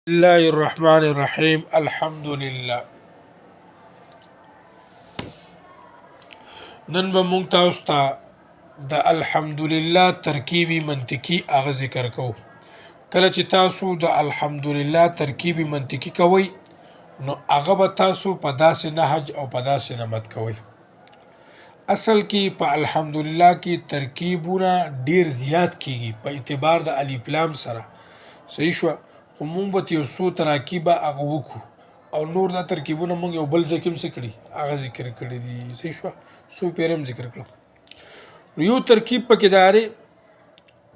الله الرحمن الرحیم الحمدلله. نن به مونږ تاسو ته د الحمدلله ترکیبی منطقي هغه ذکر کوو. کله چې تاسو د الحمدلله ترکیبی منطقي کوئ نو هغه به تاسو په داسې نهج او په داسې نمت کوئ. اصل کې په الحمدلله کې ترکیبونه ډیر زیات کیږي په اعتبار د الف لام سره. صحیح شو؟ خو مونږ به یو څو تراکیبه هغه وکړو او نور دا ترکیبونه مونږ یو بل ځای کې هم څه کړي هغه ذکر کړي دي. صحیح شوه؟ څو پېره هم ذکر کړم. نو یو ترکیب پکې دا دی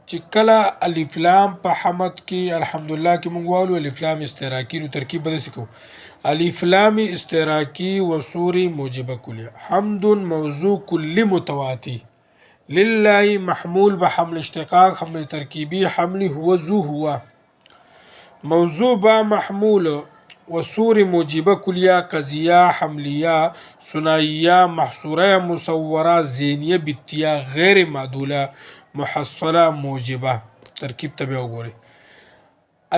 چې کله الف لام په حمد کې الحمدلله کې مونږ وایو الف لام استراکي، نو ترکیب به داسې کوو: الف لام استراکي و سوري موجبه کلیه حمد موضوع کلی متواتی لله محمول به حمل اشتقاق حمل ترکیبی حمل هو ذو هو موضوع با محمول و سور موجبه کلیه قضیه حملیه ثنائیه محصوره مصوره ذهنیه بیتیه غیر معدوله محصله موجبه. ترکیب ته بیا وګورئ: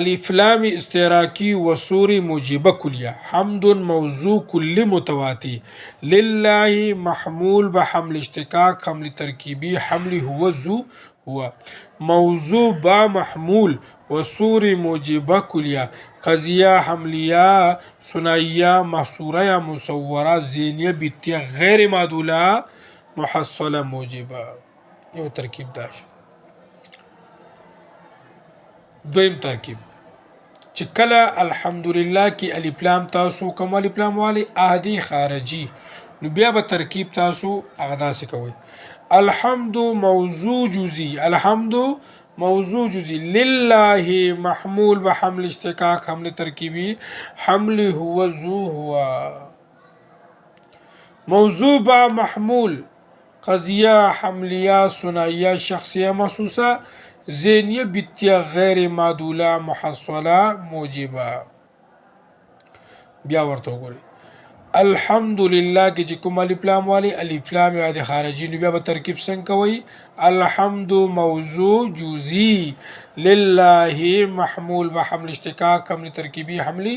الف لام استراکی و سور موجبه کلیه حمد موضوع کلی متواتی لله محمول به حمل اشتقاق حمل ترکیبی حمل هو ذو هو موضوع با محمول و سور موجبه کلیه قضیه حملیه ثنائیه محصوره مصوره ذهنیه بیتیه غیر معدوله محصله موجبه. یو ترکیب داش. دویم ترکیب چې کله الحمدلله کې الف لام تاسو کوم الف لام والی عهدی خارجي، نو بیا به ترکیب تاسو هغه داسې کوئ: الحمد موضوع جزئی الحمد موضوع جزئی لله محمول به حمل اشتقاق حمل ترکیبی حمل هو ذو هو موضوع با محمول قضیه حملیه ثنائیه شخصیه محسوسه ذهنیه بیتیه غیر معدوله محصله موجبه. بیا ورته وګورئ: الحمدلله کې چې کوم الف لام والی الف لام عادي خارجي، نو بیا به ترکیب څنګه کوئ؟ الحمد موضوع جزئی لله محمول به حمل اشتقاق حمل ترکیبی حملی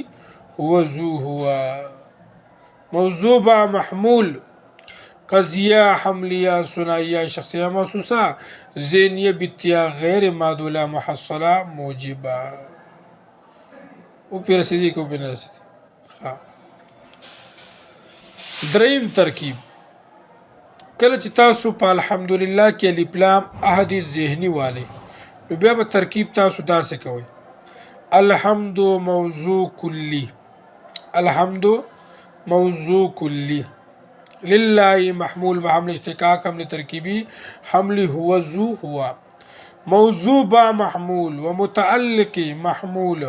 هو ذو هو موضوع با محمول قضیه حملیه ثنائیه شخصیه محسوسه ذهنیه بیتیه غیر معدوله محصله موجبه. او پی رسیدی که او پی نرسیدی. دریم ترکیب کله چې تاسو په الحمدلله کې الف لام عهد ذهني والی، نو بیا به ترکیب تاسو داسې کوئ: الحمد موضوع کلی الحمد موضوع کلی لله محمول به حمل اشتقاق حمل ترکیبی حمل هو ذو هو موضوع با محمول و متعلق محمول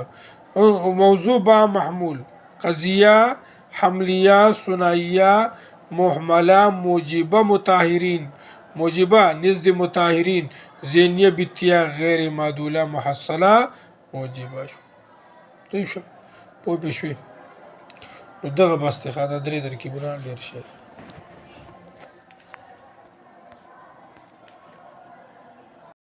موضوع با محمول قضیه حملیه ثنائیه محمله موجبه مطهرین موجبه نزد مطهرین ذهنیه بیتیه غیر معدوله محصله موجبه. شو صحیح شو؟ پوه پې شوې؟ نو دغه بس دی. دا درې ترکیبونه ډېر ښه دي.